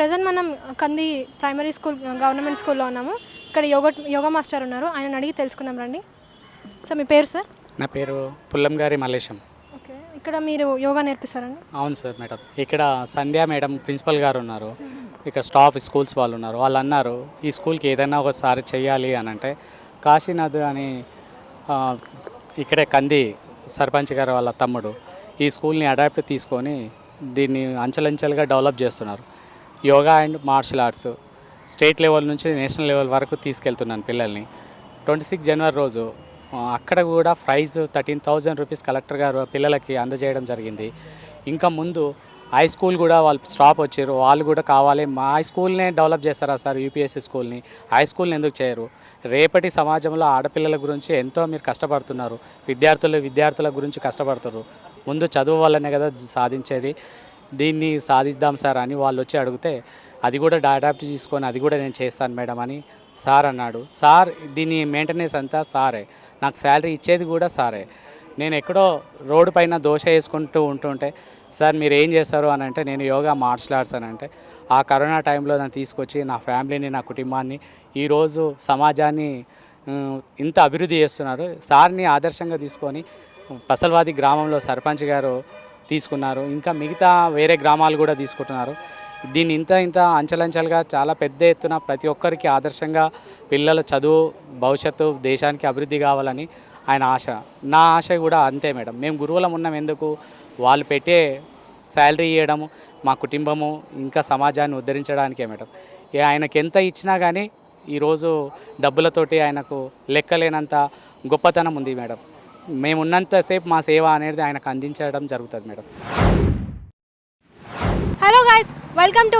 Present మనం కంది primary school government స్కూల్లో ఉన్నాము. ఇక్కడ యోగా మాస్టర్ ఉన్నారు, ఆయన అడిగి తెలుసుకుందాం రండి. సార్ మీ పేరు సార్? నా పేరు పుల్లంగారి మల్లేశం. ఓకే, ఇక్కడ మీరు యోగా నేర్పిస్తారండి? అవును సార్ మేడం. ఇక్కడ సంధ్యా మేడం ప్రిన్సిపల్ గారు ఉన్నారు, ఇక్కడ స్టాఫ్ స్కూల్స్ వాళ్ళు ఉన్నారు. వాళ్ళు అన్నారు ఈ స్కూల్కి ఏదైనా ఒకసారి చెయ్యాలి అని అంటే కాశీనాథ్ అని ఇక్కడే కంది సర్పంచ్ గారు వాళ్ళ తమ్ముడు ఈ స్కూల్ని అడాప్ట్ తీసుకొని దీన్ని అంచెలంచెలుగా డెవలప్ చేస్తున్నారు. Yoga and martial arts state level నుంచి నేషనల్ లెవెల్ వరకు తీసుకెళ్తున్నాను పిల్లల్ని. 26 జనవరి రోజు అక్కడ కూడా ప్రైజ్ 13,000 రూపీస్ కలెక్టర్ గారు పిల్లలకి అందజేయడం జరిగింది. ఇంకా ముందు హై స్కూల్ కూడా వాళ్ళు స్టాప్ వచ్చారు, వాళ్ళు కూడా కావాలి మా హై స్కూల్నే డెవలప్ చేస్తారా సార్, యూపీఎస్సీ స్కూల్ని హై స్కూల్ని ఎందుకు చేయరు? రేపటి సమాజంలో ఆడపిల్లల గురించి ఎంతో మీరు కష్టపడుతున్నారు, విద్యార్థుల గురించి కష్టపడుతున్నారు. ముందు చదువు వల్లనే కదా సాధించేది, దీన్ని సాధిద్దాం సార్ అని వాళ్ళు వచ్చి అడిగితే అది కూడా అడాప్ట్ చేసుకొని అది కూడా నేను చేస్తాను మేడం అని సార్ అన్నాడు. సార్ దీని మెయింటెనెన్స్ అంతా సారే, నాకు శాలరీ ఇచ్చేది కూడా సారే. నేను ఎక్కడో రోడ్డు పైన దోశ వేసుకుంటూ ఉంటుంటే సార్ మీరు ఏం చేస్తారు అని అంటే నేను యోగా మార్షల్ ఆర్ట్స్ అని అంటే ఆ కరోనా టైంలో నన్ను తీసుకొచ్చి నా ఫ్యామిలీని నా కుటుంబాన్ని ఈరోజు సమాజాన్ని ఇంత అభివృద్ధి చేస్తున్నారు. సార్ని ఆదర్శంగా తీసుకొని పసల్వాది గ్రామంలో సర్పంచ్ గారు తీసుకున్నారు, ఇంకా మిగతా వేరే గ్రామాలు కూడా తీసుకుంటున్నారు. దీన్ని ఇంత అంచెలంచెలుగా చాలా పెద్ద ఎత్తున ప్రతి ఒక్కరికి ఆదర్శంగా పిల్లల చదువు భవిష్యత్తు దేశానికి అభివృద్ధి కావాలని ఆయన ఆశ. నా ఆశ కూడా అంతే మేడం. మేము గురువులం ఉన్నాం ఎందుకు, వాళ్ళు పెట్టే శాలరీ ఇవ్వడము మా కుటుంబము ఇంకా సమాజాన్ని ఉద్ధరించడానికే మేడం. ఆయనకి ఎంత ఇచ్చినా కానీ ఈరోజు డబ్బులతోటి ఆయనకు లెక్కలేనంత గొప్పతనం ఉంది మేడం. మేము ఉన్నంతసేపు మా సేవ అనేది ఆయనకు అందించడం జరుగుతుంది madam. Hello guys, welcome to